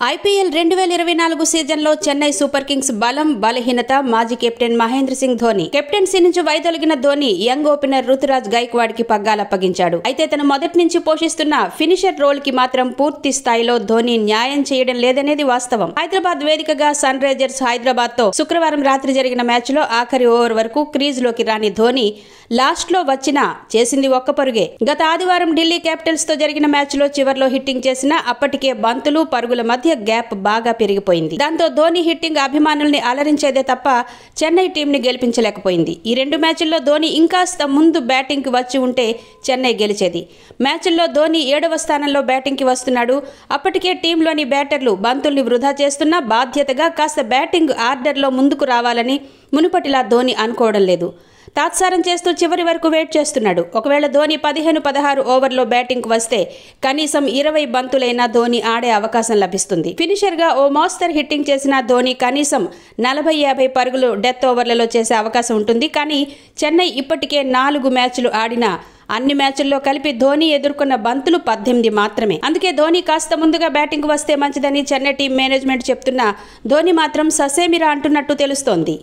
IPL 2024 సీజన్లో Chennai super Kings బలం బలహీనత మాజీ కెప్టెన్ మహేంద్ర సింగ్ ధోని కెప్టెన్సీ నుంచి వైదొలిగిన ధోని యంగ్ ఓపెనర్ రుతురాజ్ గైక్వాడ్ కి పగ్గాలప్పగించాడు. అయితే తను మొదటి నుంచి పోషిస్తున్న ఫినిషర్ రోల్ కి మాత్రం పూర్తి స్థాయిలో ధోని న్యాయం చేయడం లేదనేది వాస్తవం. హైదరాబాద్ వేదికగా సన్ రైజర్స్ హైదరాబాద్ తో శుక్రవారం రాత్రి జరిగిన మ్యాచ్ లో ఆఖరి ఓవర్ వరకు క్రీజ్ లోకి రాని ధోని లాస్ట్ లో వచ్చినా చేసింది ఒక్క పరుగే. గత ఆదివారం ఢిల్లీ క్యాపిటల్స్ తో జరిగిన మ్యాచ్ లో చివర్లో హిట్టింగ్ చేసినా అప్పటికే బంతులు పరుగుల మధ్య గ్యాప్ బాగా పెరిగిపోయింది. దాంతో ధోని హిట్టింగ్ అభిమానుల్ని అలరించేదే తప్ప చెన్నై టీం ని గెలిపించలేకపోయింది. ఈ రెండు మ్యాచ్ల్లో ధోని ఇంకాస్త ముందు బ్యాటింగ్ కి వచ్చి ఉంటే చెన్నై గెలిచేది. మ్యాచ్ల్లో ధోని 7వ స్థానంలో బ్యాటింగ్ కి వస్తున్నాడు. అప్పటికే టీంలోని బ్యాటర్లు బంతుల్ని వృధా చేస్తున్నా బాధ్యతగా కాస్త బ్యాటింగ్ ఆర్డర్లో ముందుకు రావాలని మునుపటిలా ధోని అనుకోవడం లేదు. తాత్సారం చేస్తూ చివరి వరకు వెయిట్ చేస్తున్నాడు. ఒకవేళ ధోని 15-16 ఓవర్లో బ్యాటింగ్ వస్తే కనీసం 20 బంతులైనా ధోని ఆడే అవకాశం లభిస్తుంది. ఫినిషర్ గా ఓ మోస్తరు హిట్టింగ్ చేసిన ధోని కనీసం 40-50 పరుగులు డెత్ ఓవర్లలో చేసే అవకాశం ఉంటుంది. కానీ చెన్నై ఇప్పటికే 4 మ్యాచ్లు ఆడినా అన్ని మ్యాచ్ల్లో కలిపి ధోని ఎదుర్కొన్న బంతులు 18 మాత్రమే. అందుకే ధోని కాస్త ముందుగా బ్యాటింగ్ వస్తే మంచిదని చెన్నై టీం మేనేజ్మెంట్ చెప్తున్నా ధోని మాత్రం ససేమిరా అంటున్నట్టు తెలుస్తోంది.